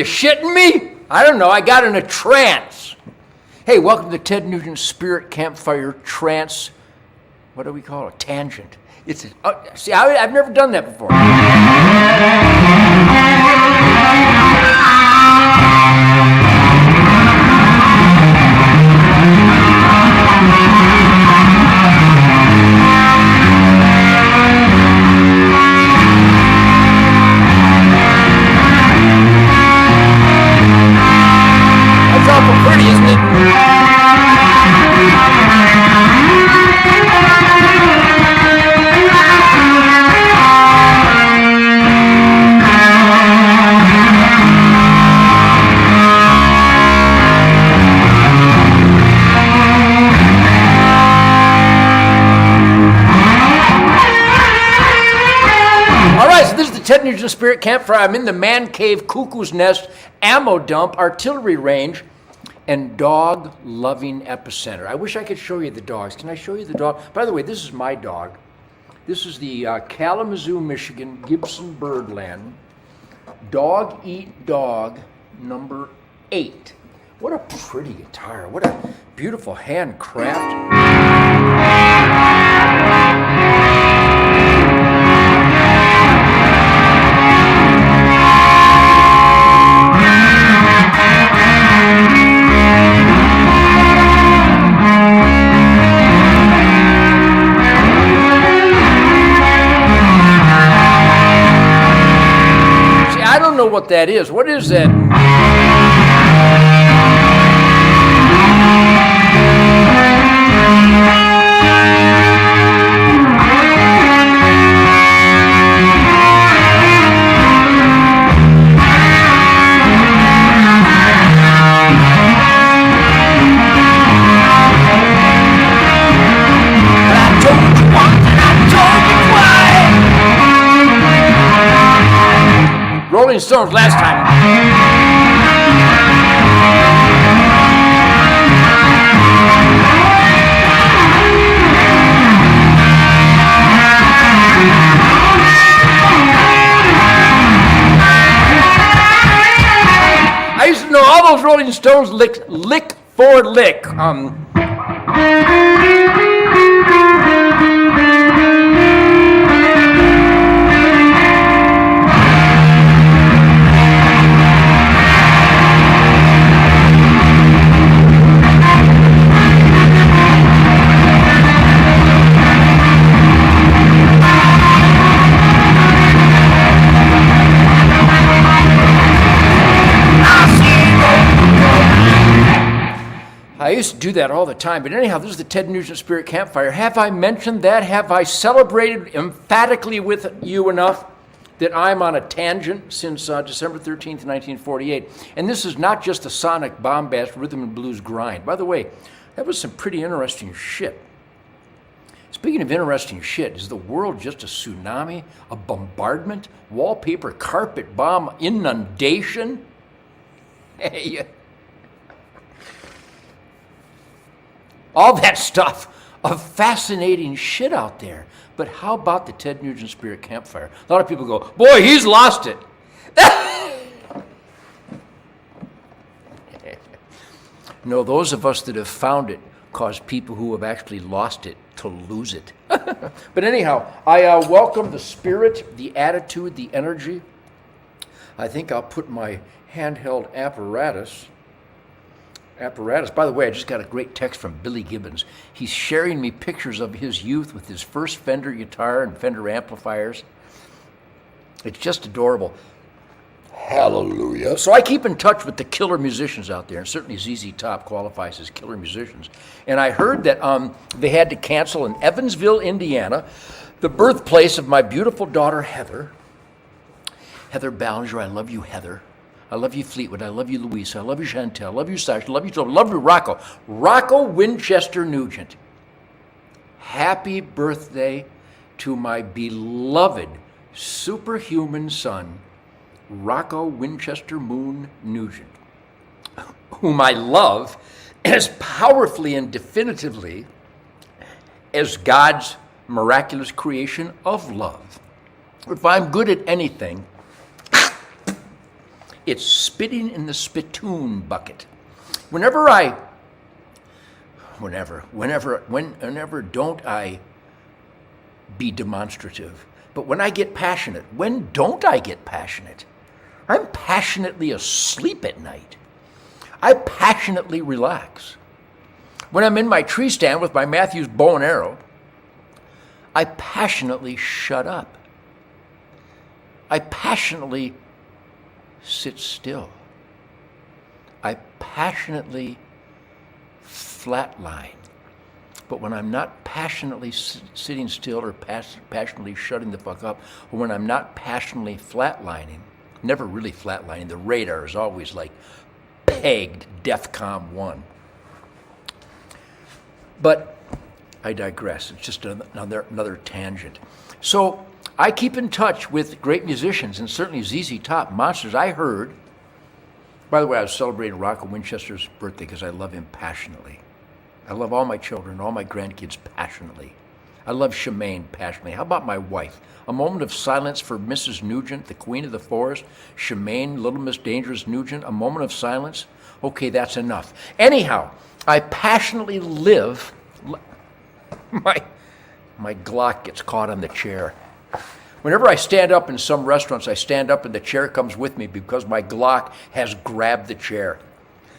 you shitting me? I don't know. I got in a trance. Hey, welcome to Ted Nugent's Spirit Campfire Trance. What do we call it? Tangent. See, I've never done that before. That's awful pretty, isn't it? Ted Nugent Spirit Campfire. I'm in the man cave, cuckoo's nest, ammo dump, artillery range, and dog-loving epicenter. I wish I could show you the dogs. Can I show you the dog? By the way, this is my dog. This is the Kalamazoo, Michigan, Gibson Birdland. Dog Eat Dog number 8. What a pretty guitar. What a beautiful handcraft. What that is. What is that? Rolling Stones last time. I used to know all those Rolling Stones lick for lick. I used to do that all the time, but anyhow, this is the Ted Nugent Spirit Campfire. Have I mentioned that? Have I celebrated emphatically with you enough that I'm on a tangent since December 13th, 1948? And this is not just a sonic bombast rhythm and blues grind. By the way, that was some pretty interesting shit. Speaking of interesting shit, is the world just a tsunami, a bombardment, wallpaper, carpet bomb, inundation? Hey, all that stuff of fascinating shit out there. But how about the Ted Nugent Spirit Campfire? A lot of people go, boy, he's lost it. No, those of us that have found it cause people who have actually lost it to lose it. But anyhow, I welcome the spirit, the attitude, the energy. I think I'll put my handheld apparatus. By the way, I just got a great text from Billy Gibbons. He's sharing me pictures of his youth with his first Fender guitar and Fender amplifiers. It's just adorable. Hallelujah. So I keep in touch with the killer musicians out there, and certainly ZZ Top qualifies as killer musicians. And I heard that they had to cancel in Evansville, Indiana, the birthplace of my beautiful daughter, Heather. Heather Ballinger, I love you, Heather. I love you, Fleetwood. I love you, Louisa. I love you, Chantel. I love you, Sasha. I love you, Joe. I love you, Rocco. Rocco Winchester Nugent. Happy birthday to my beloved superhuman son, Rocco Winchester Moon Nugent, whom I love as powerfully and definitively as God's miraculous creation of love. If I'm good at anything, It's spitting in the spittoon bucket. Whenever don't I be demonstrative? But when I get passionate, when don't I get passionate? I'm passionately asleep at night. I passionately relax. When I'm in my tree stand with my Matthews bow and arrow, I passionately shut up. I passionately sit still. I passionately flatline. But when I'm not passionately sitting still or passionately shutting the fuck up, or when I'm not passionately flatlining, never really flatlining, the radar is always like pegged DEFCON 1. But I digress. It's just another tangent. So I keep in touch with great musicians, and certainly ZZ Top, monsters. I heard, by the way, I was celebrating Rocco Winchester's birthday because I love him passionately. I love all my children, all my grandkids passionately. I love Shemaine passionately. How about my wife? A moment of silence for Mrs. Nugent, the queen of the forest. Shemaine, Little Miss Dangerous Nugent, a moment of silence. Okay, that's enough. Anyhow, I passionately live. My Glock gets caught on the chair. Whenever I stand up in some restaurants, I stand up and the chair comes with me because my Glock has grabbed the chair.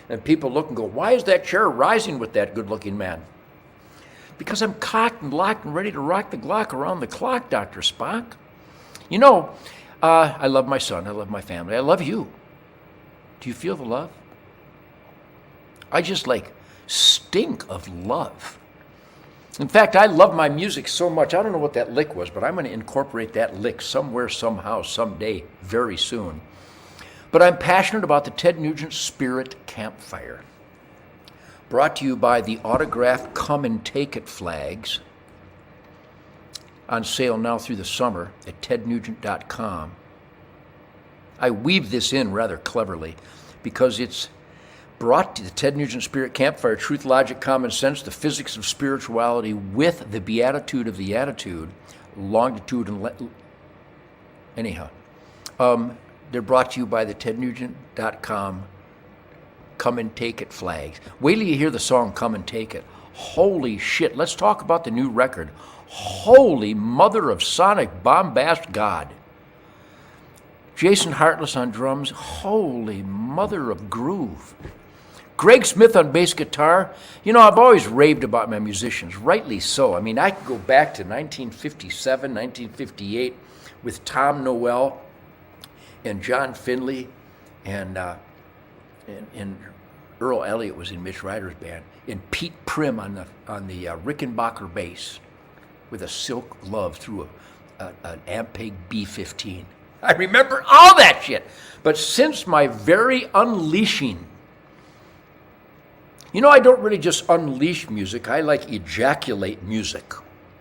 And people look and go, why is that chair rising with that good-looking man? Because I'm cocked and locked and ready to rock the Glock around the clock, Dr. Spock. You know, I love my son. I love my family. I love you. Do you feel the love? I just stink of love. In fact, I love my music so much. I don't know what that lick was, but I'm going to incorporate that lick somewhere, somehow, someday, very soon. But I'm passionate about the Ted Nugent Spirit Campfire. Brought to you by the autographed Come and Take It flags. On sale now through the summer at tednugent.com. I weave this in rather cleverly because it's brought to the Ted Nugent Spirit Campfire, truth, logic, common sense, the physics of spirituality with the beatitude of the attitude, longitude and anyhow. They're brought to you by the tednugent.com Come and Take It flags. Wait till you hear the song Come and Take It. Holy shit, let's talk about the new record. Holy mother of sonic bombast God. Jason Hartless on drums. Holy mother of groove. Greg Smith on bass guitar. You know, I've always raved about my musicians, rightly so. I mean, I could go back to 1957, 1958 with Tom Noel and John Finley and Earl Elliott was in Mitch Ryder's band, and Pete Prim on the Rickenbacker bass with a silk glove through an Ampeg B-15. I remember all that shit. But since my very unleashing, you know, I don't really just unleash music. I ejaculate music.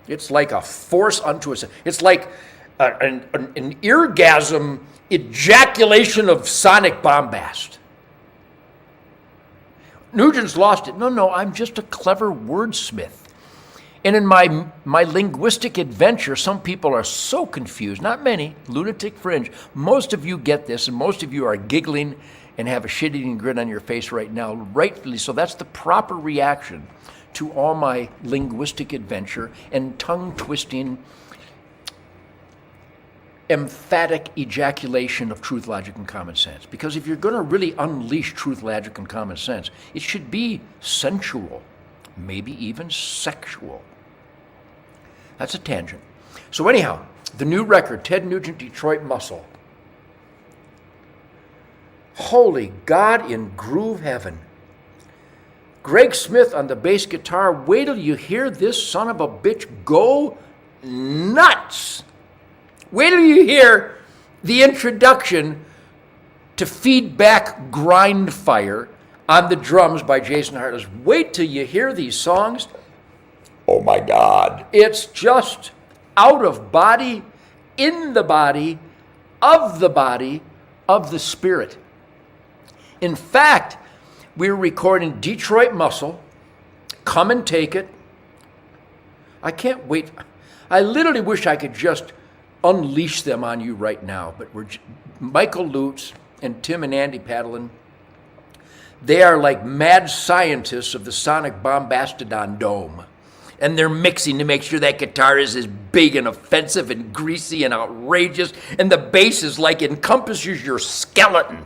It's like a force unto itself. It's like an orgasm ejaculation of sonic bombast. Nugent's lost it. No, I'm just a clever wordsmith. And in my linguistic adventure, some people are so confused. Not many, lunatic fringe. Most of you get this, and most of you are giggling and have a shit-eating grin on your face right now, rightfully so. That's the proper reaction to all my linguistic adventure and tongue-twisting, emphatic ejaculation of truth, logic, and common sense. Because if you're going to really unleash truth, logic, and common sense, it should be sensual, maybe even sexual. That's a tangent. So anyhow, the new record, Ted Nugent, Detroit Muscle. Holy God in groove heaven. Greg Smith on the bass guitar. Wait till you hear this son of a bitch go nuts. Wait till you hear the introduction to Feedback Grind Fire on the drums by Jason Hartless. Wait till you hear these songs. Oh my God. It's just out of body, in the body of the spirit. In fact, we're recording Detroit Muscle, Come and Take It. I can't wait. I literally wish I could just unleash them on you right now, but Michael Lutz, and Tim and Andy Paddlin, they are like mad scientists of the sonic bombastodon dome. And they're mixing to make sure that guitar is as big and offensive and greasy and outrageous. And the bass is like encompasses your skeleton.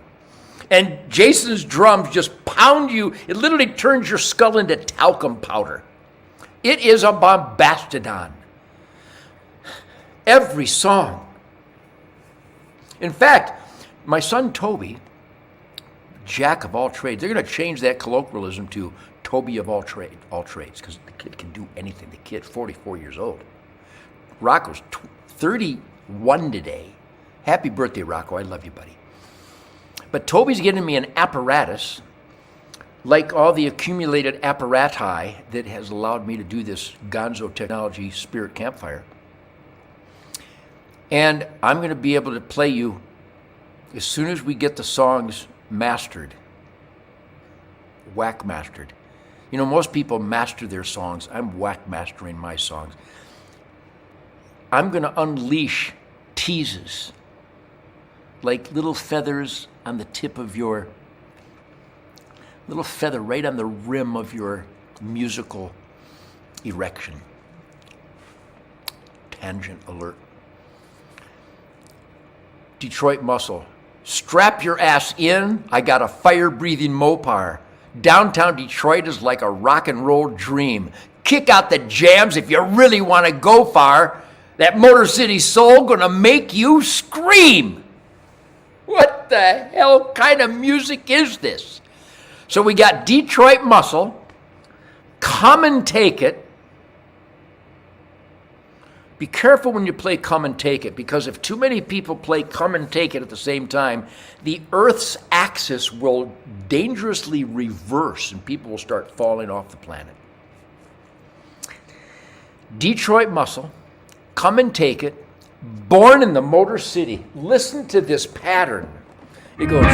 And Jason's drums just pound you. It literally turns your skull into talcum powder. It is a bombastodon. Every song. In fact, my son Toby, jack of all trades, they're going to change that colloquialism to Toby of all trades, because the kid can do anything. The kid's 44 years old. Rocco's 31 today. Happy birthday, Rocco. I love you, buddy. But Toby's getting me an apparatus, like all the accumulated apparati that has allowed me to do this Gonzo Technology Spirit Campfire. And I'm going to be able to play you as soon as we get the songs mastered, whack mastered. You know, most people master their songs. I'm whack mastering my songs. I'm going to unleash teases like little feathers on the tip of your, little feather right on the rim of your musical erection. Tangent alert. Detroit Muscle. Strap your ass in. I got a fire-breathing Mopar. Downtown Detroit is like a rock and roll dream. Kick out the jams if you really want to go far. That Motor City Soul gonna make you scream. What the hell kind of music is this? So we got Detroit Muscle, Come and Take It. Be careful when you play Come and Take It, because if too many people play Come and Take It at the same time, the Earth's axis will dangerously reverse and people will start falling off the planet. Detroit Muscle, Come and Take It, Born in the Motor City. Listen to this pattern. It goes...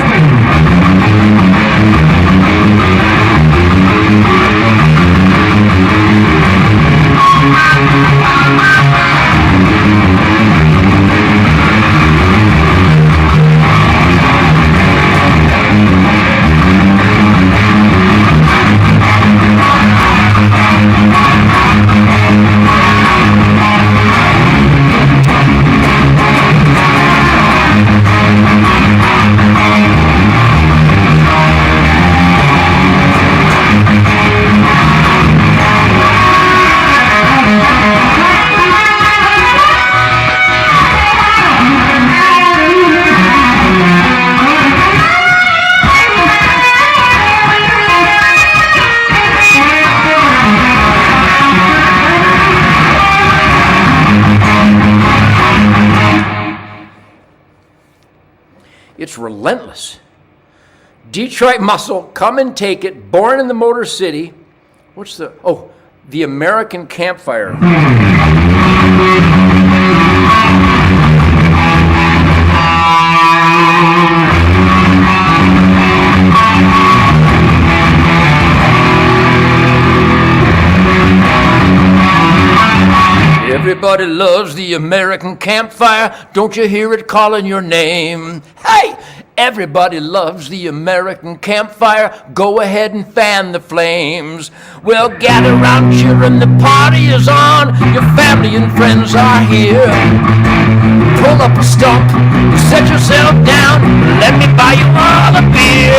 It's relentless. Detroit Muscle, Come and Take It, Born in the Motor City. What's the, the American Campfire. Everybody loves the American campfire. Don't you hear it calling your name? Hey! Everybody loves the American campfire. Go ahead and fan the flames. Well, gather round, children, the party is on. Your family and friends are here. Pull up a stump, set yourself down. Let me buy you all a beer.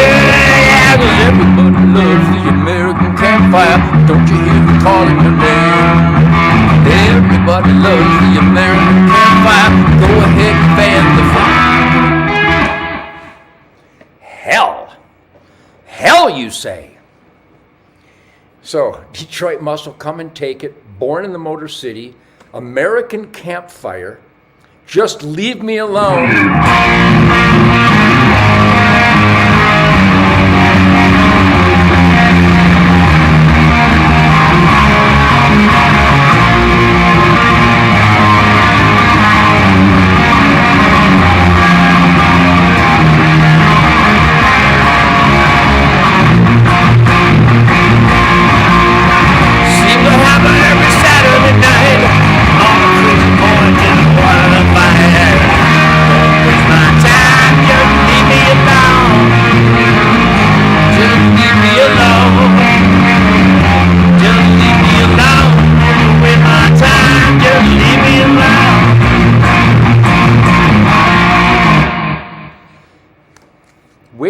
Yeah, 'cause everybody loves the American campfire. Don't you hear it calling your name? Everybody loves the American campfire. Go ahead and fan the fire. Hell, you say. So, Detroit Muscle, Come and Take It, Born in the Motor City, American Campfire, Just Leave Me Alone. Time you're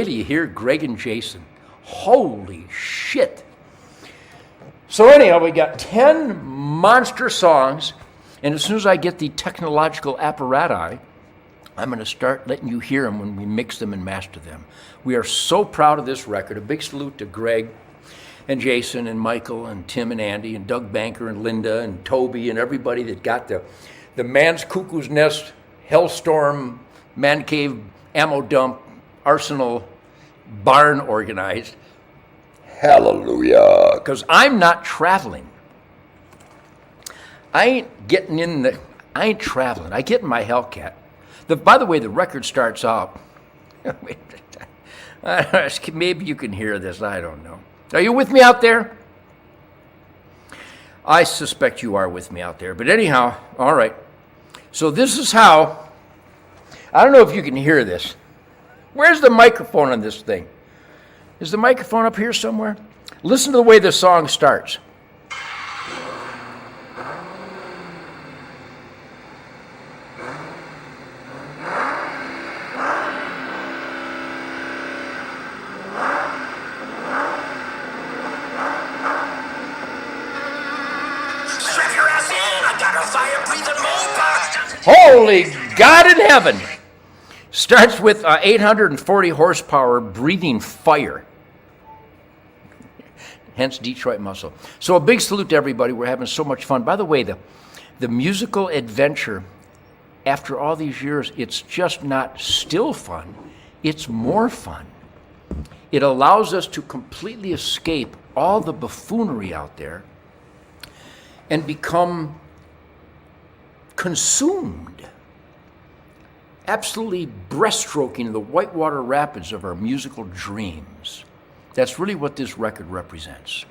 wait till you hear Greg and Jason. Holy shit. So anyhow, we got 10 monster songs, and as soon as I get the technological apparatus, I'm going to start letting you hear them when we mix them and master them. We are so proud of this record. A big salute to Greg and Jason and Michael and Tim and Andy and Doug Banker and Linda and Toby and everybody that got the Man's Cuckoo's Nest, Hellstorm, Man Cave, Ammo Dump, Arsenal, Barn organized. Hallelujah. Because I'm not traveling. I ain't traveling. I get in my Hellcat. By the way, the record starts out. Maybe you can hear this. I don't know. Are you with me out there? I suspect you are with me out there. But anyhow, all right. So this is how, I don't know if you can hear this. Where's the microphone on this thing? Is the microphone up here somewhere? Listen to the way the song starts. Holy God in heaven! Starts with 840 horsepower breathing fire. Hence Detroit Muscle. So a big salute to everybody. We're having so much fun. By the way, the musical adventure, after all these years, it's just not still fun. It's more fun. It allows us to completely escape all the buffoonery out there and become consumed, absolutely breaststroking the whitewater rapids of our musical dreams. That's really what this record represents.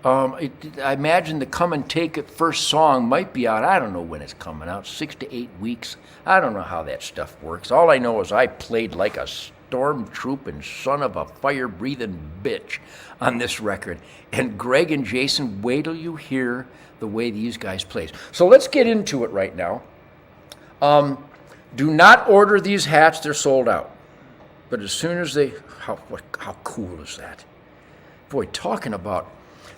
I imagine the Come and Take It first song might be out, I don't know when it's coming out, 6 to 8 weeks. I don't know how that stuff works. All I know is I played like a stormtrooping son of a fire-breathing bitch on this record. And Greg and Jason, wait till you hear the way these guys play. So let's get into it right now. Do not order these hats, they're sold out. But as soon as how cool is that? Boy, talking about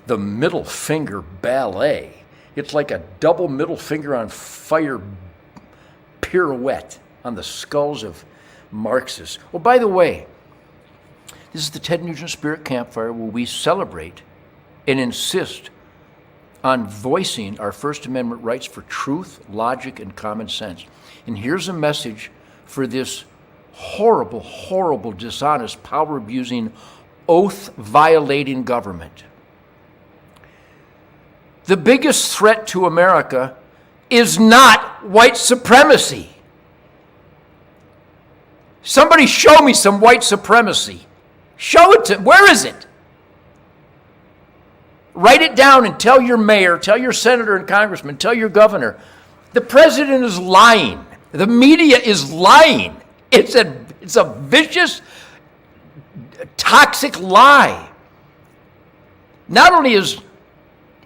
the middle finger ballet. It's like a double middle finger on fire pirouette on the skulls of Marxists. Oh, by the way, this is the Ted Nugent Spirit Campfire where we celebrate and insist on voicing our First Amendment rights for truth, logic, and common sense. And here's a message for this horrible, horrible, dishonest, power-abusing, oath-violating government. The biggest threat to America is not white supremacy. Somebody show me some white supremacy. Show it to, where is it? Write it down and tell your mayor, tell your senator and congressman, tell your governor. The president is lying. The media is lying. It's a vicious, toxic lie. Not only is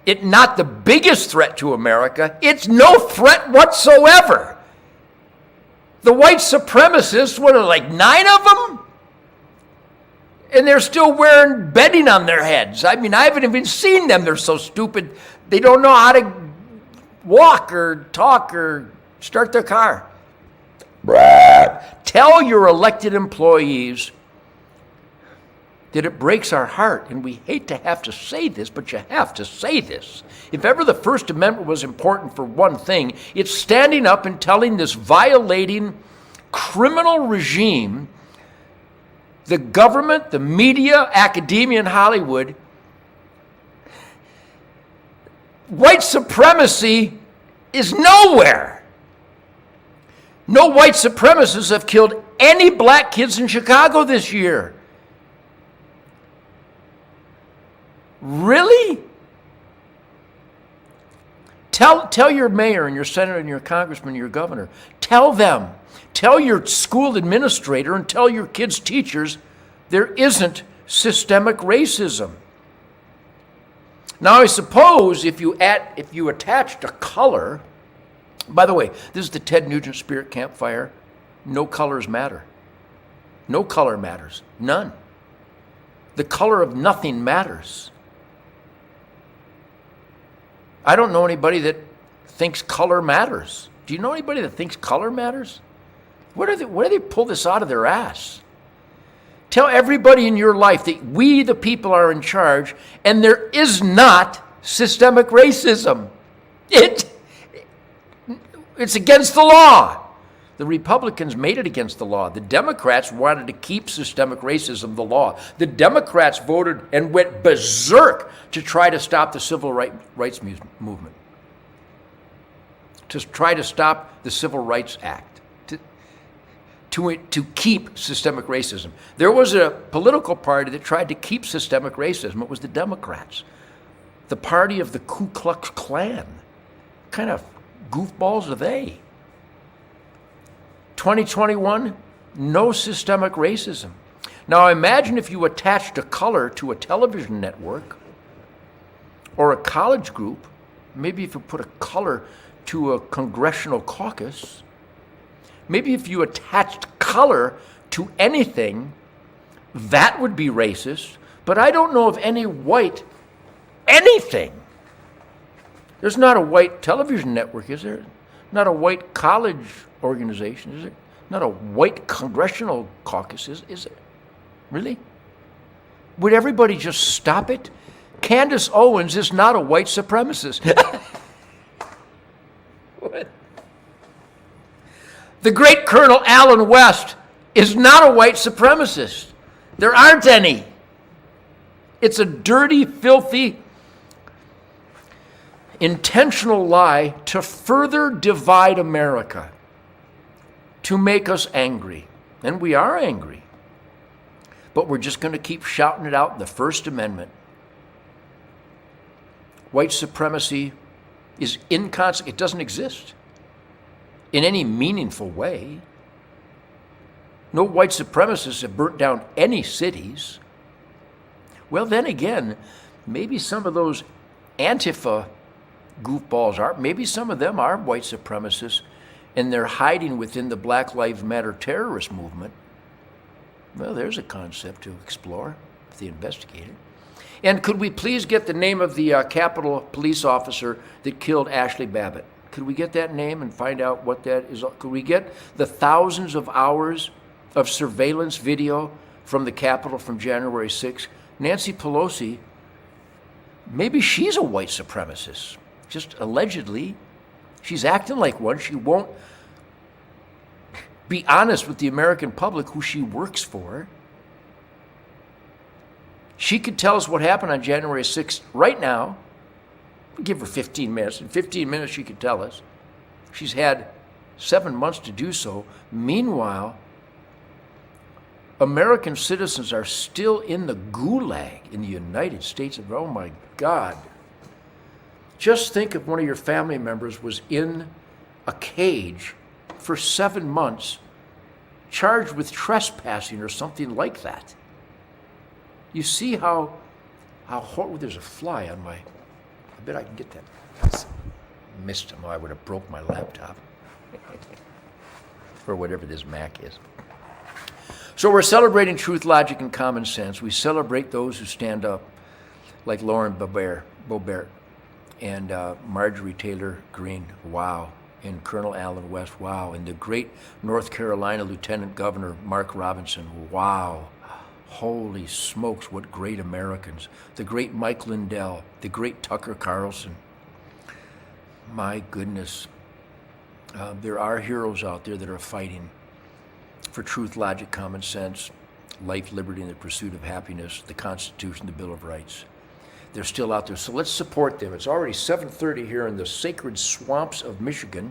it not the biggest threat to America, it's no threat whatsoever. The white supremacists, what are like 9 of them? And they're still wearing bedding on their heads. I mean, I haven't even seen them. They're so stupid. They don't know how to walk or talk or start their car. Tell your elected employees that it breaks our heart, and we hate to have to say this, but you have to say this. If ever the First Amendment was important for one thing, it's standing up and telling this violating criminal regime, the government, the media, academia, and Hollywood, white supremacy is nowhere. No white supremacists have killed any black kids in Chicago this year. Really? Tell your mayor and your senator and your congressman and your governor. Tell them. Tell your school administrator and tell your kids' teachers there isn't systemic racism. Now, I suppose if you attached a color, by the way, this is the Ted Nugent Spirit Campfire. No colors matter. No color matters. None. The color of nothing matters. I don't know anybody that thinks color matters. Do you know anybody that thinks color matters? Where do they pull this out of their ass? Tell everybody in your life that we, the people, are in charge, and there is not systemic racism. It's against the law. The Republicans made it against the law. The Democrats wanted to keep systemic racism the law. The Democrats voted and went berserk to try to stop the civil rights movement, to try to stop the Civil Rights Act, to keep systemic racism. There was a political party that tried to keep systemic racism. It was the Democrats, the party of the Ku Klux Klan. What kind of goofballs are they? 2021, no systemic racism. Now imagine if you attached a color to a television network or a college group, maybe if you put a color to a congressional caucus, maybe if you attached color to anything, that would be racist. But I don't know of any white anything. There's not a white television network, is there? Not a white college organization, is there? Not a white congressional caucus, is there? Really? Would everybody just stop it? Candace Owens is not a white supremacist. What? The great Colonel Allen West is not a white supremacist. There aren't any. It's a dirty, filthy, intentional lie to further divide America, to make us angry. And we are angry. But we're just going to keep shouting it out in the First Amendment. White supremacy is inconsequential. It doesn't exist in any meaningful way. No white supremacists have burnt down any cities. Well, then again, maybe some of those Antifa goofballs are, maybe some of them are white supremacists, and they're hiding within the Black Lives Matter terrorist movement. Well, there's a concept to explore if they investigate it. And could we please get the name of the Capitol police officer that killed Ashley Babbitt? Could we get that name and find out what that is? Could we get the thousands of hours of surveillance video from the Capitol from January 6th? Nancy Pelosi, maybe she's a white supremacist, just allegedly. She's acting like one. She won't be honest with the American public who she works for. She could tell us what happened on January 6th right now. We'll give her 15 minutes. In 15 minutes, she could tell us. She's had 7 months to do so. Meanwhile, American citizens are still in the gulag in the United States of, oh my God. Just think if one of your family members was in a cage for 7 months, charged with trespassing or something like that. You see how horrible, there's a fly on my, I bet I can get that. Missed him, I would have broke my laptop. Or whatever this Mac is. So we're celebrating truth, logic, and common sense. We celebrate those who stand up, like Lauren Boebert and Marjorie Taylor Greene, wow, and Colonel Allen West, wow, and the great North Carolina Lieutenant Governor Mark Robinson, wow. Holy smokes, what great Americans. The great Mike Lindell, the great Tucker Carlson. My goodness. There are heroes out there that are fighting for truth, logic, common sense, life, liberty, and the pursuit of happiness, the Constitution, the Bill of Rights. They're still out there, so let's support them. It's already 7:30 here in the sacred swamps of Michigan,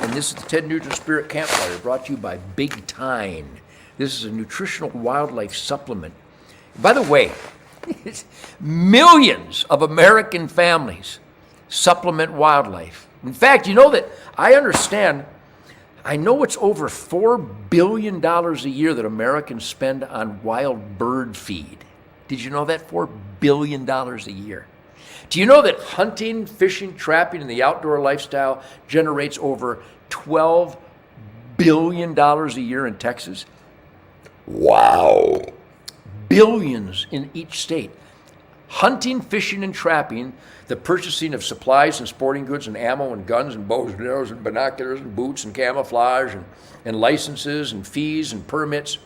and this is the Ted Nugent Spirit Campfire, brought to you by Bigtednuge. This is a nutritional wildlife supplement. By the way, millions of American families supplement wildlife. In fact, you know that I understand, I know it's over $4 billion a year that Americans spend on wild bird feed. Did you know that? $4 billion a year. Do you know that hunting, fishing, trapping, and the outdoor lifestyle generates over $12 billion a year in Texas? Wow. Billions in each state. Hunting, fishing, and trapping, the purchasing of supplies and sporting goods and ammo and guns and bows and arrows and binoculars and boots and camouflage and licenses and fees and permits,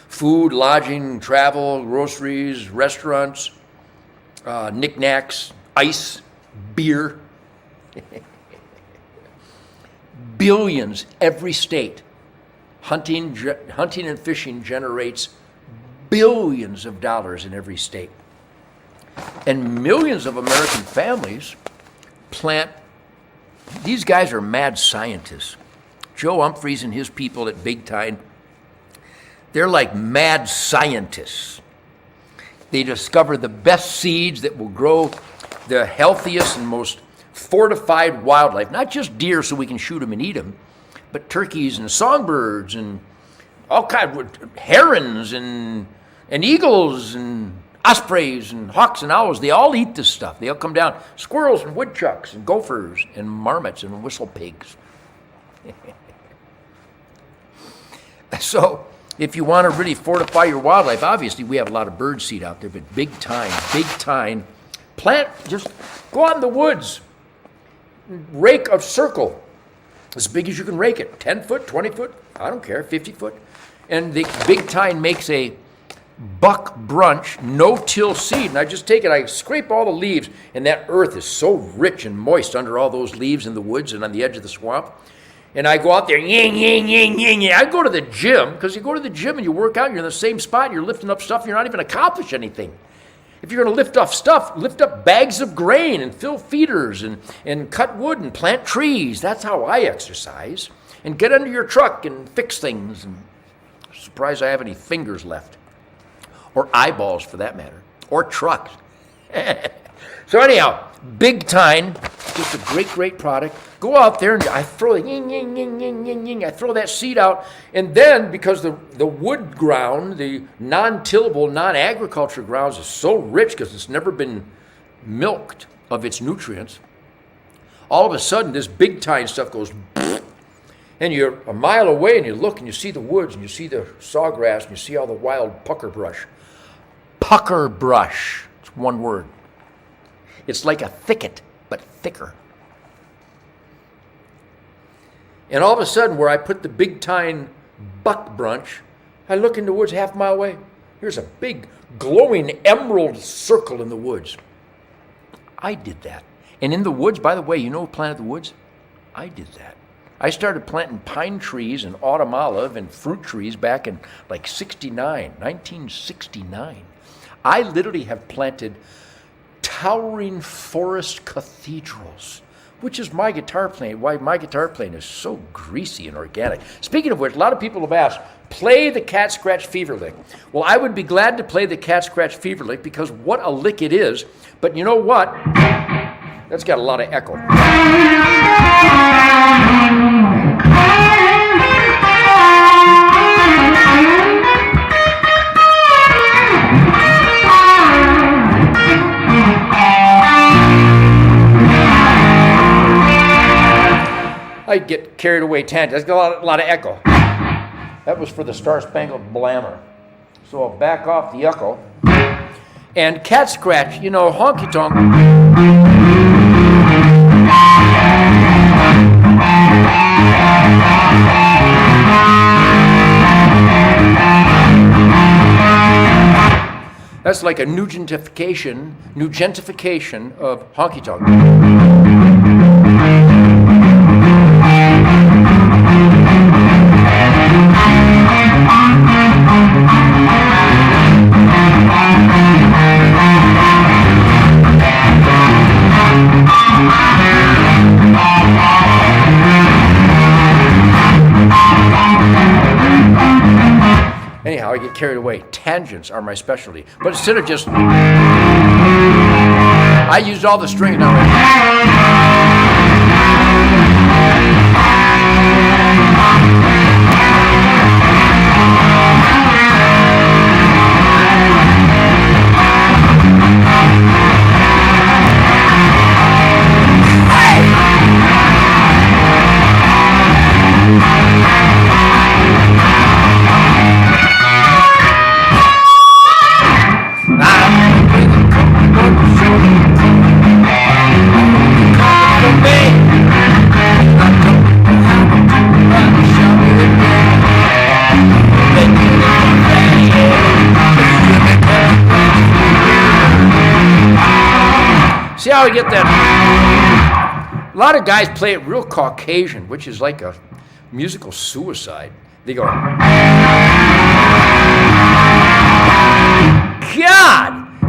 food, lodging, travel, groceries, restaurants, knickknacks, ice, beer. Billions every state. Hunting and fishing generates billions of dollars in every state. And millions of American families plant. These guys are mad scientists. Joe Humphreys and his people at Big Time, they're like mad scientists. They discover the best seeds that will grow the healthiest and most fortified wildlife, not just deer so we can shoot them and eat them, but turkeys and songbirds and all kinds of herons and eagles and ospreys and hawks and owls. They all eat this stuff. They all come down. Squirrels and woodchucks and gophers and marmots and whistle pigs. So if you want to really fortify your wildlife, obviously we have a lot of bird seed out there, but Big Time, plant, just go out in the woods, rake a circle as big as you can rake it, 10 foot, 20 foot, I don't care, 50 foot. And the Big Time makes a buck brunch, no-till seed. And I just take it, I scrape all the leaves, and that earth is so rich and moist under all those leaves in the woods and on the edge of the swamp. And I go out there, ying, ying, ying, ying, ying. I go to the gym, because you go to the gym and you work out, you're in the same spot, and you're lifting up stuff, and you're not even accomplishing anything. If you're going to lift off stuff, lift up bags of grain and fill feeders and cut wood and plant trees. That's how I exercise. And get under your truck and fix things. And I'm surprised I have any fingers left. Or eyeballs, for that matter. Or trucks. So anyhow, Big Time, just a great, great product. Go out there and I throw the ying, ying, ying, ying, ying, ying. I throw that seed out. And then, because the wood ground, the non-tillable, non-agriculture grounds is so rich because it's never been milked of its nutrients, all of a sudden this Big Time stuff goes, and you're a mile away and you look and you see the woods and you see the sawgrass and you see all the wild pucker brush. Pucker brush. It's one word. It's like a thicket, but thicker. And all of a sudden, where I put the Big Time buck brunch, I look in the woods half a mile away. Here's a big, glowing emerald circle in the woods. I did that. And in the woods, by the way, you know who planted the woods? I did that. I started planting pine trees and autumn olive and fruit trees back in like 1969. I literally have planted towering forest cathedrals, which is my guitar playing, why my guitar playing is so greasy and organic. Speaking of which, a lot of people have asked, play the Cat Scratch Fever Lick. Well, I would be glad to play the Cat Scratch Fever Lick because what a lick it is. But you know what? That's got a lot of echo. I get carried away tangent. That's got a lot of echo. That was for the Star Spangled Blammer. So I'll back off the echo. And Cat Scratch, you know, honky tonk. That's like a nugentification of honky tonk. Anyhow, I get carried away. Tangents are my specialty. But instead of just, I used all the strings now. how we get that? A lot of guys play it real Caucasian, which is like a musical suicide. They go, God,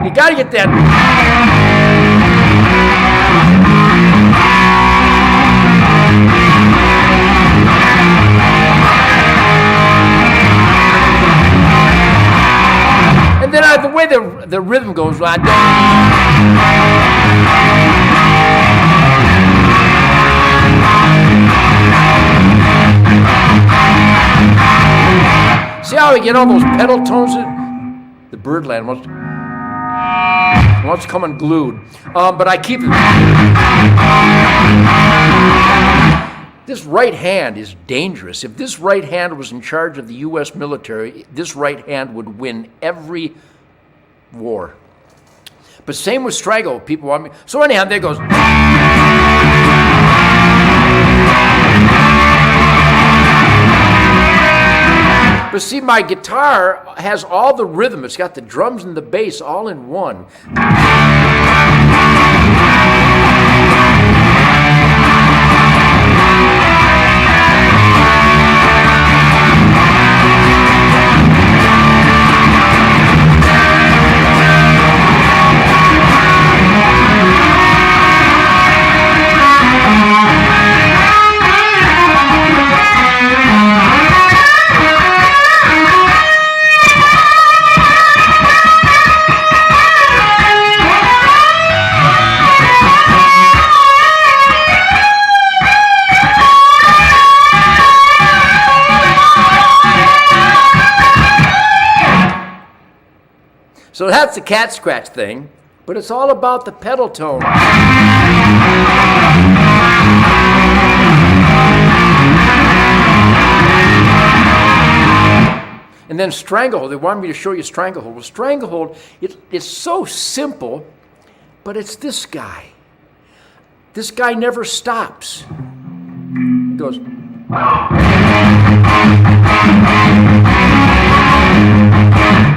you got to get that. And then the way the rhythm goes, I see how we get all those pedal tones in? The Birdland wants to come unglued. But I keep it. This right hand is dangerous. If this right hand was in charge of the U.S. military, this right hand would win every war. But same with Stranglehold. People want me. So anyhow, there goes. But see, my guitar has all the rhythm. It's got the drums and the bass all in one. So that's the cat scratch thing, but it's all about the pedal tone. And then Stranglehold, they wanted me to show you Stranglehold. Well, Stranglehold, it's so simple, but it's this guy. This guy never stops. He goes.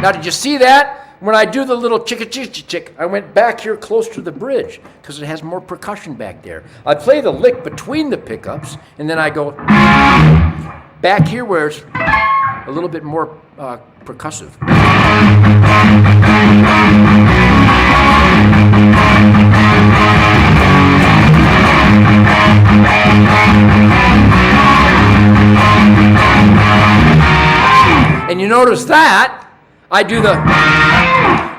Now, did you see that? When I do the little chick, I went back here close to the bridge because it has more percussion back there. I play the lick between the pickups, and then I go back here where it's a little bit more percussive. And you notice that I do the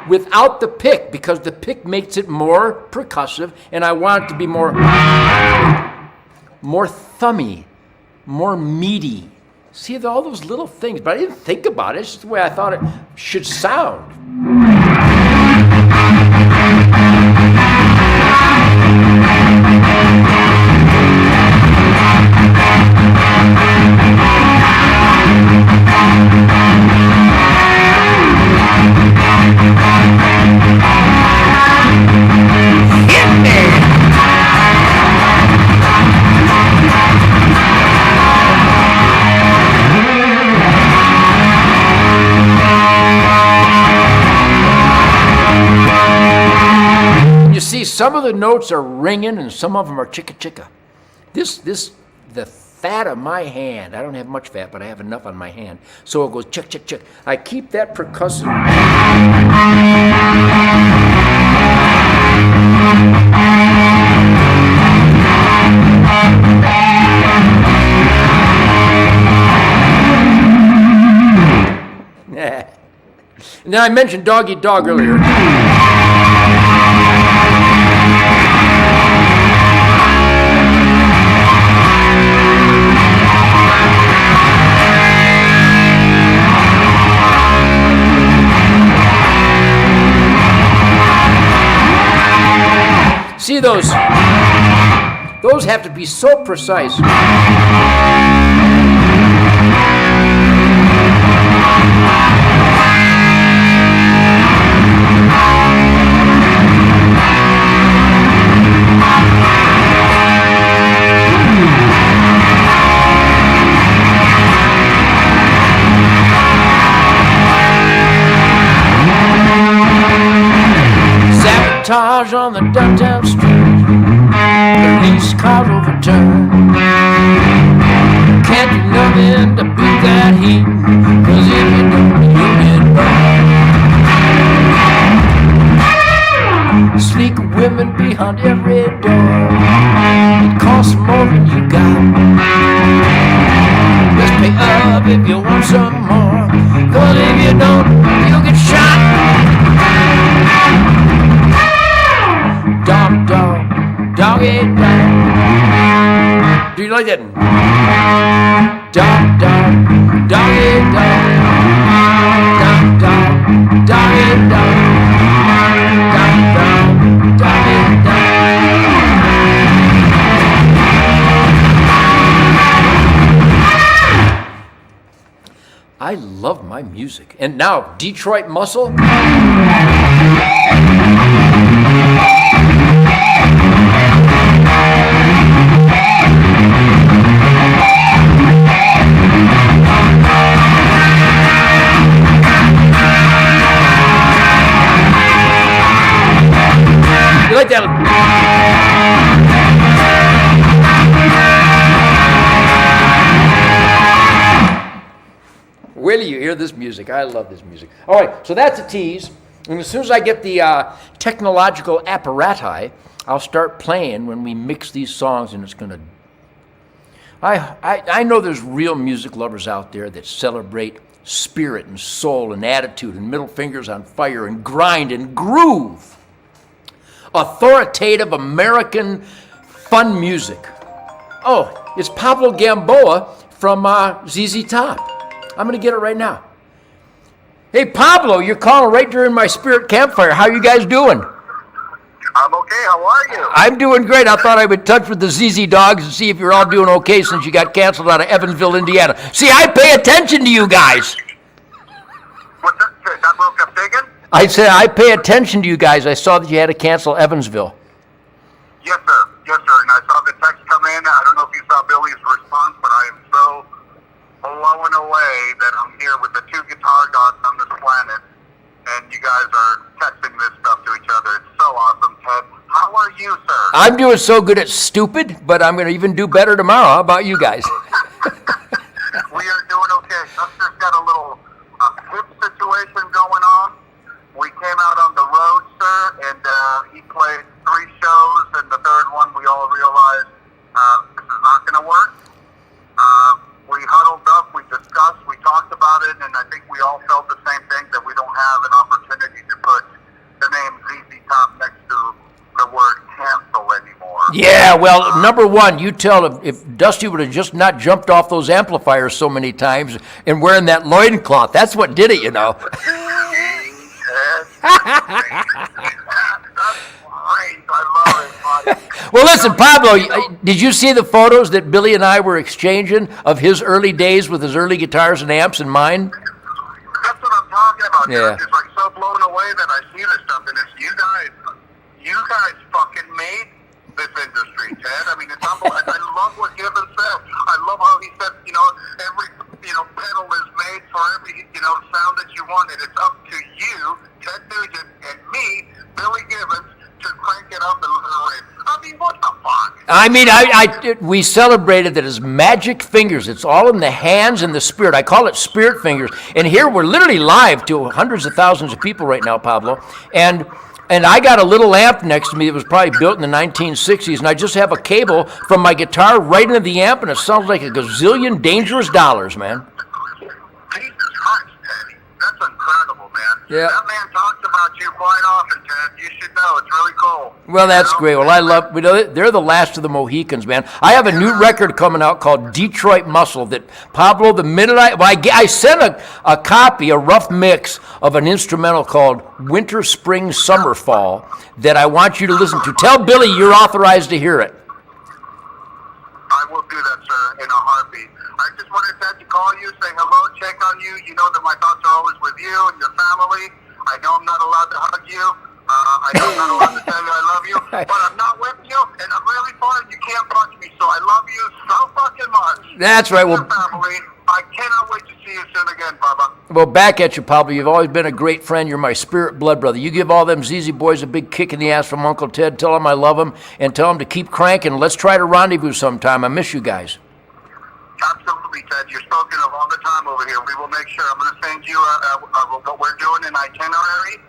without the pick because the pick makes it more percussive, and I want it to be more thummy, more meaty. See all those little things, but I didn't think about it. It's just the way I thought it should sound. Some of the notes are ringing and some of them are chicka. The fat of my hand, I don't have much fat, but I have enough on my hand. So it goes chick. I keep that percussive. And then I mentioned dog eat dog earlier. See those have to be so precise. sabotage on the downtown street. Police cars overturned. Can't do nothing to beat that heat, 'cause if you don't, you'll get burned. Sleek women behind every door. It costs more than you got. Just pay up if you want some more, 'cause if you don't, you'll get shot. Dog, dog, dog eat dog. Do you like that? Dog, dog, dog eat dog. Dog, dog, dog eat dog. Dog, dog, dog eat dog. I love my music. And now, Detroit Muscle. You like that? Where do you hear this music? I love this music. All right, so that's a tease. And as soon as I get the technological apparatus, I'll start playing when we mix these songs, and it's going to... I know there's real music lovers out there that celebrate spirit and soul and attitude and middle fingers on fire and grind and groove. Authoritative American fun music. Oh, it's Pablo Gamboa from ZZ Top. I'm going to get it right now. Hey, Pablo, you're calling right during my spirit campfire. How are you guys doing? I'm okay. How are you? I'm doing great. I thought I would touch with the ZZ Dogs and see if you're all doing okay since you got canceled out of Evansville, Indiana. See, I pay attention to you guys. What's that? That broke up digging? I said I pay attention to you guys. I saw that you had to cancel Evansville. Yes, sir. Yes, sir. And I saw the text come in. I don't know if you saw Billy's response, but I am so blown away that I'm here with the two guitar gods on this planet, and you guys are texting this stuff to each other. It's so awesome, Ted. How are you, sir? I'm doing so good at stupid, but I'm going to even do better tomorrow. How about you guys? We are doing okay. Custer's got a little hip situation going on. We came out on the road, sir, and he played 3 shows, and the third one we all realized this is not going to work. We huddled up, we discussed, we talked about it, and I think we all felt the same thing, that we don't have an opportunity to put the name ZZ Top next to the word cancel anymore. Yeah, well, number one, you tell if Dusty would have just not jumped off those amplifiers so many times and wearing that loincloth, that's what did it, you know. Well, listen, Pablo, did you see the photos that Billy and I were exchanging of his early days with his early guitars and amps and mine? That's what I'm talking about. Yeah. I'm just like so blown away that I see this stuff, and it's you guys fucking made this industry, Ted. I mean, it's unbelievable. I love what Gibbons said. I love how he said, every pedal is made for every sound that you want, and it's up to you, Ted Nugent, and me, Billy Gibbons, to crank it up and let it rip. I mean, what the fuck? I mean, we celebrated that as magic fingers. It's all in the hands and the spirit. I call it spirit fingers. And here we're literally live to hundreds of thousands of people right now, Pablo. And I got a little amp next to me that was probably built in the 1960s, and I just have a cable from my guitar right into the amp, and it sounds like a gazillion dangerous dollars, man. Jesus Christ, Teddy. That's incredible, man. Yeah. That man talks about you quite often, Ted. You should know. It's really cool. Well, that's great. Well, I love, they're the last of the Mohicans, man. I have a new record coming out called Detroit Muscle that Pablo, the minute I sent a copy, a rough mix of an instrumental called Winter, Spring, Summer, Fall that I want you to listen to. Tell Billy you're authorized to hear it. I will do that, sir, in a heartbeat. I just wanted to call you, say hello, check on you. You know that my thoughts are always with you and your family. I know I'm not allowed to hug you. I know I'm not allowed to tell you I love you, but I'm not with you, and I'm really far, and you can't punch me, so I love you so fucking much. That's right. Well, family, I cannot wait to see you soon again, Bubba. Well, back at you, Pablo. You've always been a great friend. You're my spirit blood brother. You give all them ZZ boys a big kick in the ass from Uncle Ted. Tell them I love them, and tell them to keep cranking. Let's try to rendezvous sometime. I miss you guys. Absolutely, Ted. You're spoken of all the time over here. We will make sure. I'm going to send you what we're doing in itinerary,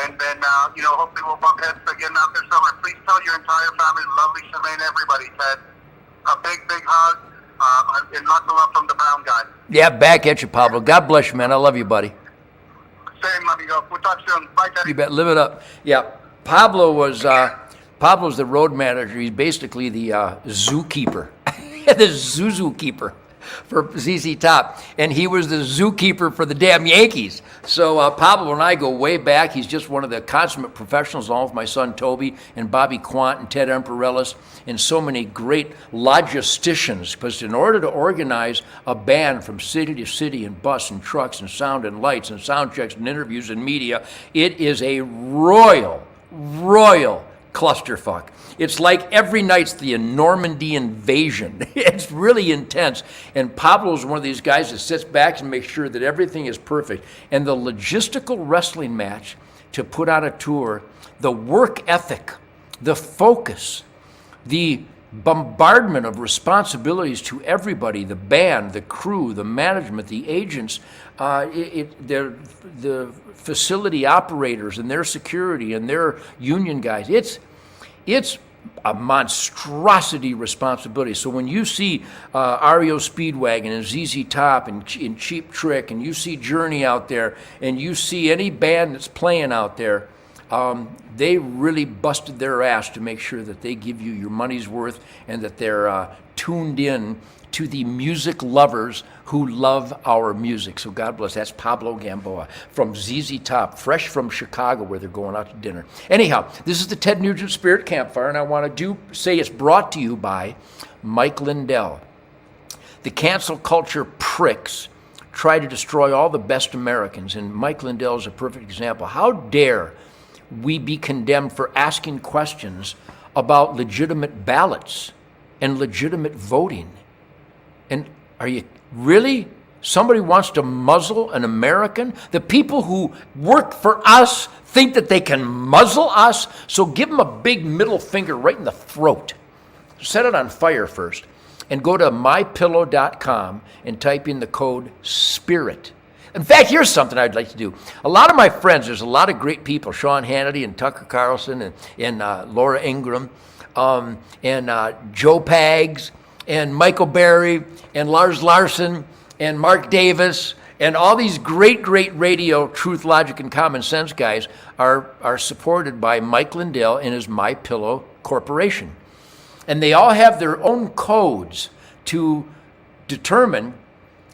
and then, hopefully we'll bump heads again out there somewhere. Please tell your entire family, lovely Shemaine, everybody, Ted, a big, big hug, and lots of love from the brown guy. Yeah, back at you, Pablo. God bless you, man. I love you, buddy. Same, amigo. We'll talk soon. Bye, Teddy. You bet. Live it up. Yeah, Pablo's the road manager. He's basically the zookeeper, the zookeeper for ZZ Top, and he was the zookeeper for the damn Yankees. So Pablo and I go way back. He's just one of the consummate professionals, along with my son Toby and Bobby Quant and Ted Emperellis and so many great logisticians. Because in order to organize a band from city to city and bus and trucks and sound and lights and sound checks and interviews and media, it is a royal clusterfuck. It's like every night's the Normandy invasion. It's really intense. And Pablo's one of these guys that sits back and makes sure that everything is perfect. And the logistical wrestling match to put on a tour, the work ethic, the focus, the bombardment of responsibilities to everybody, the band, the crew, the management, the agents, the facility operators and their security and their union guys. It's a monstrosity responsibility. So when you see REO Speedwagon and ZZ Top and Cheap Trick, and you see Journey out there, and you see any band that's playing out there, they really busted their ass to make sure that they give you your money's worth and that they're tuned in to the music lovers who love our music. So God bless. That's Pablo Gamboa from ZZ Top, fresh from Chicago, where they're going out to dinner. Anyhow, this is the Ted Nugent Spirit Campfire, and I want to say it's brought to you by Mike Lindell. The cancel culture pricks try to destroy all the best Americans, and Mike Lindell is a perfect example. How dare we be condemned for asking questions about legitimate ballots and legitimate voting? And are you really? Somebody wants to muzzle an American? The people who work for us think that they can muzzle us? So give them a big middle finger right in the throat. Set it on fire first. And go to mypillow.com and type in the code SPIRIT. In fact, here's something I'd like to do. A lot of my friends, there's a lot of great people, Sean Hannity and Tucker Carlson and Laura Ingraham and Joe Pags and Michael Berry and Lars Larson and Mark Davis and all these great radio truth, logic, and common sense guys are supported by Mike Lindell and his MyPillow Corporation. And they all have their own codes to determine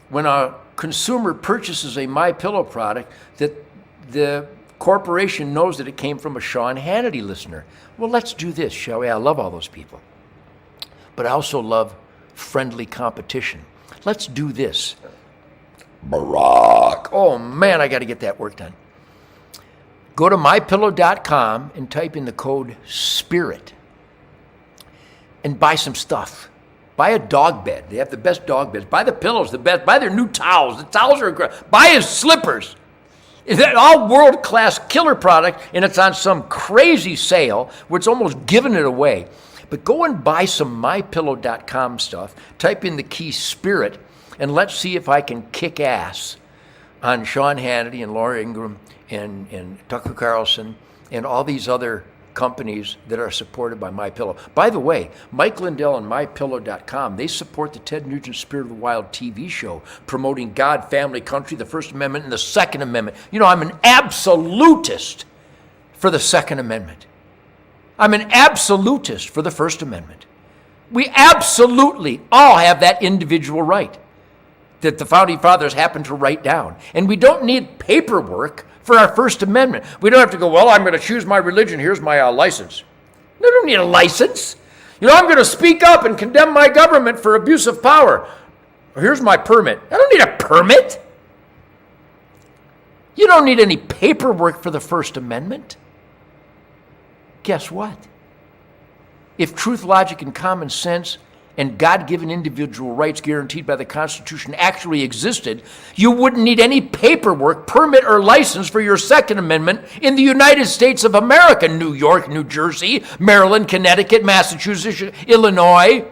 when a consumer purchases a MyPillow product that the corporation knows that it came from a Sean Hannity listener. Well, let's do this, shall we? I love all those people. But I also love friendly competition. Let's do this. Barack. Oh, man, I got to get that work done. Go to mypillow.com and type in the code SPIRIT and buy some stuff. Buy a dog bed. They have the best dog beds. Buy the pillows, the best. Buy their new towels. The towels are great. Buy his slippers. It's an all world-class killer product, and it's on some crazy sale where it's almost giving it away. But go and buy some mypillow.com stuff. Type in the key SPIRIT, and let's see if I can kick ass on Sean Hannity and Laura Ingraham and Tucker Carlson and all these other companies that are supported by MyPillow. By the way, Mike Lindell and MyPillow.com, they support the Ted Nugent Spirit of the Wild TV show, promoting God, family, country, the First Amendment, and the Second Amendment. You know, I'm an absolutist for the Second Amendment. I'm an absolutist for the First Amendment. We absolutely all have that individual right that the Founding Fathers happened to write down. And we don't need paperwork for our First Amendment. We don't have to go, well, I'm going to choose my religion. Here's my license. You don't need a license. You know, I'm going to speak up and condemn my government for abuse of power. Here's my permit. I don't need a permit. You don't need any paperwork for the First Amendment. Guess what? If truth, logic, and common sense and God-given individual rights guaranteed by the Constitution actually existed, you wouldn't need any paperwork, permit, or license for your Second Amendment in the United States of America, New York, New Jersey, Maryland, Connecticut, Massachusetts, Illinois,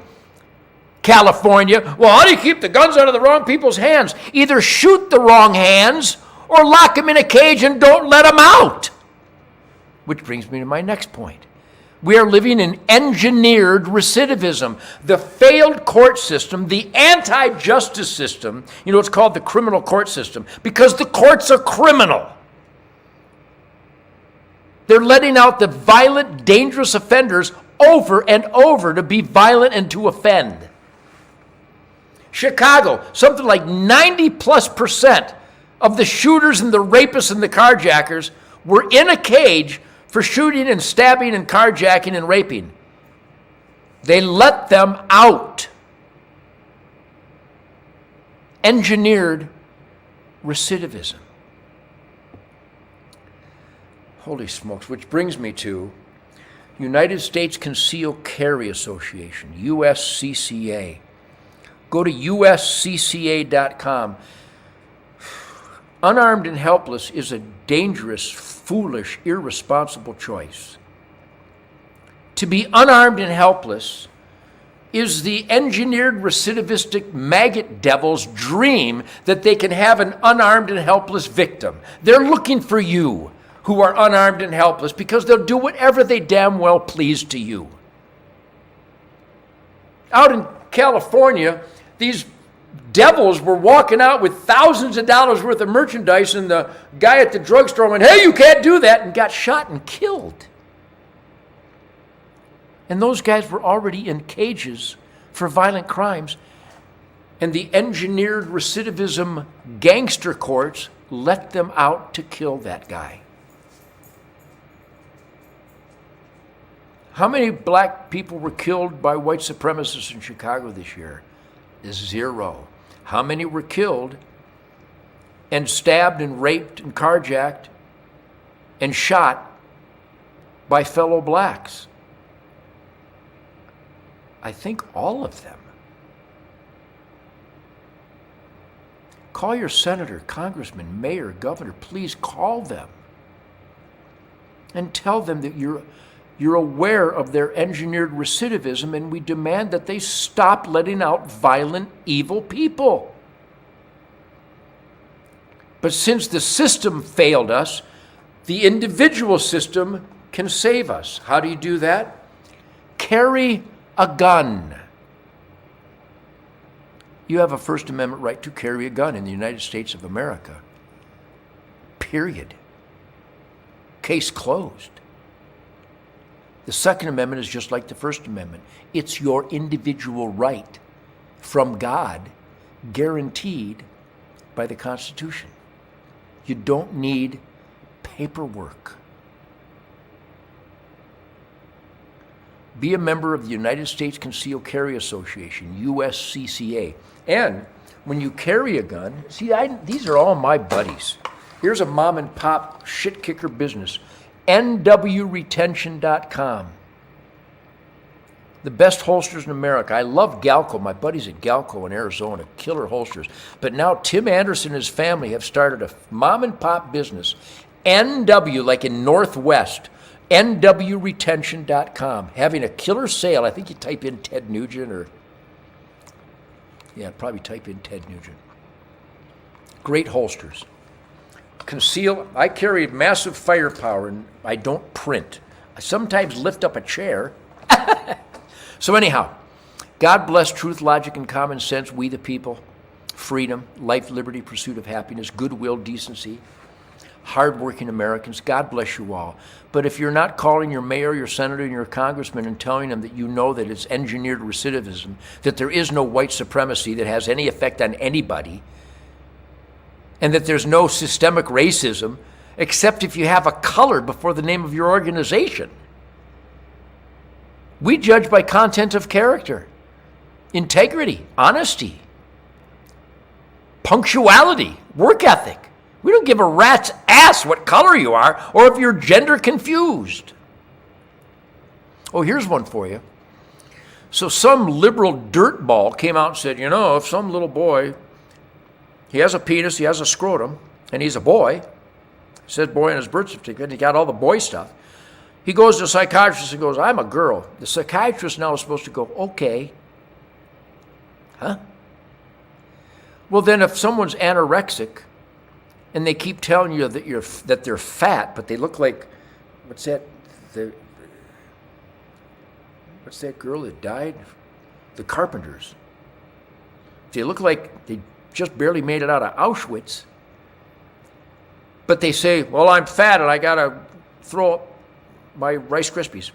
California. Well, how do you keep the guns out of the wrong people's hands? Either shoot the wrong hands or lock them in a cage and don't let them out. Which brings me to my next point. We are living in engineered recidivism. The failed court system, the anti-justice system, it's called the criminal court system because the courts are criminal. They're letting out the violent, dangerous offenders over and over to be violent and to offend. Chicago, something like 90+% of the shooters and the rapists and the carjackers were in a cage for shooting and stabbing and carjacking and raping. They let them out. Engineered recidivism. Holy smokes, which brings me to United States Concealed Carry Association, USCCA. Go to uscca.com. Unarmed and helpless is a dangerous, foolish, irresponsible choice. To be unarmed and helpless is the engineered, recidivistic maggot devil's dream that they can have an unarmed and helpless victim. They're looking for you who are unarmed and helpless because they'll do whatever they damn well please to you. Out in California, these devils were walking out with thousands of dollars worth of merchandise, and the guy at the drugstore went, "Hey, you can't do that," and got shot and killed. And those guys were already in cages for violent crimes, and the engineered recidivism gangster courts let them out to kill that guy. How many black people were killed by white supremacists in Chicago this year? 0. How many were killed and stabbed and raped and carjacked and shot by fellow blacks? I think all of them. Call your senator, congressman, mayor, governor. Please call them and tell them that you're aware of their engineered recidivism, and we demand that they stop letting out violent, evil people. But since the system failed us, the individual system can save us. How do you do that? Carry a gun. You have a First Amendment right to carry a gun in the United States of America. Period. Case closed. The Second Amendment is just like the First Amendment. It's your individual right from God, guaranteed by the Constitution. You don't need paperwork. Be a member of the United States Concealed Carry Association, USCCA. And when you carry a gun, these are all my buddies. Here's a mom and pop shit kicker business. nwretention.com. The best holsters in America. I love Galco. My buddies at Galco in Arizona, killer holsters. But now Tim Anderson and his family have started a mom and pop business. NW, like in Northwest, nwretention.com. Having a killer sale. I think you type in Ted Nugent probably type in Ted Nugent. Great holsters. Conceal. I carry massive firepower and I don't print. I sometimes lift up a chair. So anyhow, God bless truth, logic, and common sense, we the people, freedom, life, liberty, pursuit of happiness, goodwill, decency, hardworking Americans. God bless you all. But if you're not calling your mayor, your senator, and your congressman and telling them that you know that it's engineered recidivism, that there is no white supremacy that has any effect on anybody, and that there's no systemic racism except if you have a color before the name of your organization. We judge by content of character, integrity, honesty, punctuality, work ethic. We don't give a rat's ass what color you are or if you're gender confused. Oh, here's one for you. So some liberal dirtball came out and said, you know, if some little boy, he has a penis, he has a scrotum, and he's a boy, says boy in his birth certificate, he got all the boy stuff. He goes to a psychiatrist and goes, I'm a girl. The psychiatrist now is supposed to go, okay. Huh? Well, then if someone's anorexic and they keep telling you that they're fat, but they look like, what's that girl that died? The Carpenters. They look like they just barely made it out of Auschwitz. But they say, well, I'm fat and I got to throw up my Rice Krispies.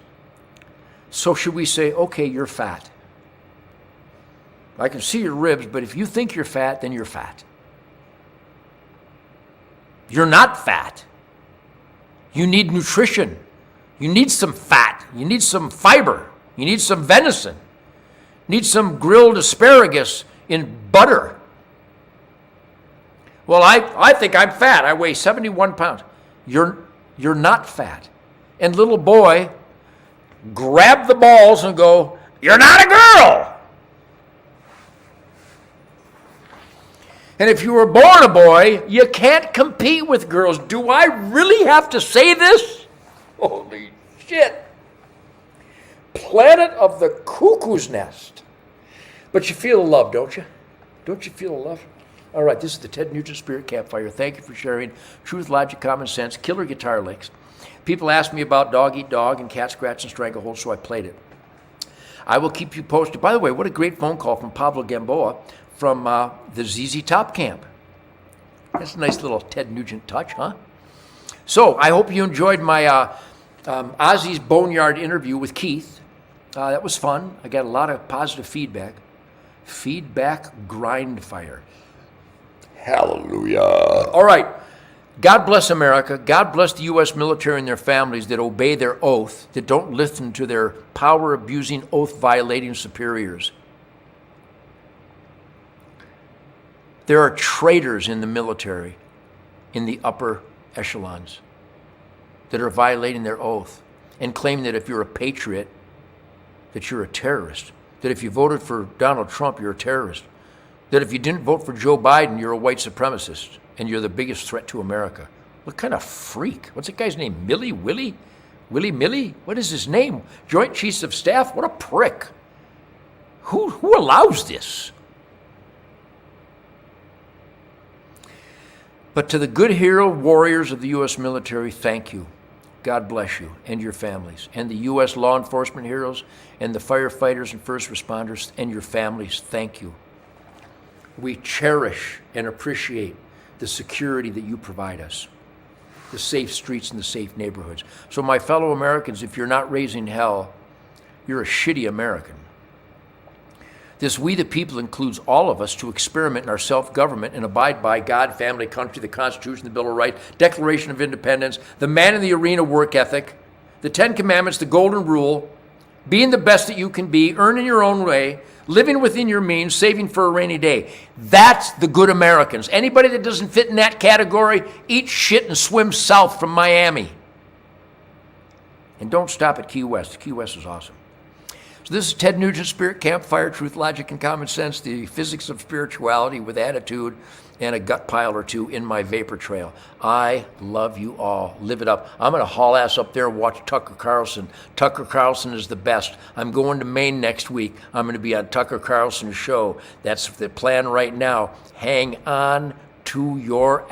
So should we say, okay, you're fat? I can see your ribs, but if you think you're fat, then you're fat. You're not fat. You need nutrition. You need some fat. You need some fiber. You need some venison. You need some grilled asparagus in butter. Well, I think I'm fat. I weigh 71 pounds. You're not fat. And little boy, grab the balls and go, you're not a girl. And if you were born a boy, you can't compete with girls. Do I really have to say this? Holy shit. Planet of the cuckoo's nest. But you feel the love, don't you? Don't you feel the love? All right, this is the Ted Nugent Spirit Campfire. Thank you for sharing truth, logic, common sense, killer guitar licks. People asked me about Dog Eat Dog and Cat Scratch and Stranglehold, so I played it. I will keep you posted. By the way, what a great phone call from Pablo Gamboa from the ZZ Top Camp. That's a nice little Ted Nugent touch, huh? So I hope you enjoyed my Ozzy's Boneyard interview with Keith. That was fun. I got a lot of positive feedback. Feedback grind fire. Hallelujah. All right. God bless America. God bless the U.S. military and their families that obey their oath, that don't listen to their power-abusing, oath-violating superiors. There are traitors in the military, in the upper echelons, that are violating their oath and claim that if you're a patriot, that you're a terrorist, that if you voted for Donald Trump, you're a terrorist, that if you didn't vote for Joe Biden, you're a white supremacist and you're the biggest threat to America. What kind of freak? What's that guy's name? Willie? Millie? What is his name? Joint Chiefs of Staff? What a prick. Who allows this? But to the good hero warriors of the U.S. military, thank you. God bless you and your families. And the U.S. law enforcement heroes and the firefighters and first responders and your families, thank you. We cherish and appreciate the security that you provide us, the safe streets and the safe neighborhoods. So my fellow Americans, if you're not raising hell, you're a shitty American. This we the people includes all of us to experiment in our self-government and abide by God, family, country, the Constitution, the Bill of Rights, Declaration of Independence, the man in the arena work ethic, the 10 Commandments, the Golden Rule, being the best that you can be, earning your own way, living within your means, saving for a rainy day. That's the good Americans. Anybody that doesn't fit in that category, eat shit and swim south from Miami. And don't stop at Key West. Key West is awesome. So this is Ted Nugent, Spirit Campfire, Truth, Logic, and Common Sense, the physics of spirituality with attitude and a gut pile or two in my vapor trail. I love you all. Live it up. I'm going to haul ass up there and watch Tucker Carlson. Tucker Carlson is the best. I'm going to Maine next week. I'm going to be on Tucker Carlson's show. That's the plan right now. Hang on to your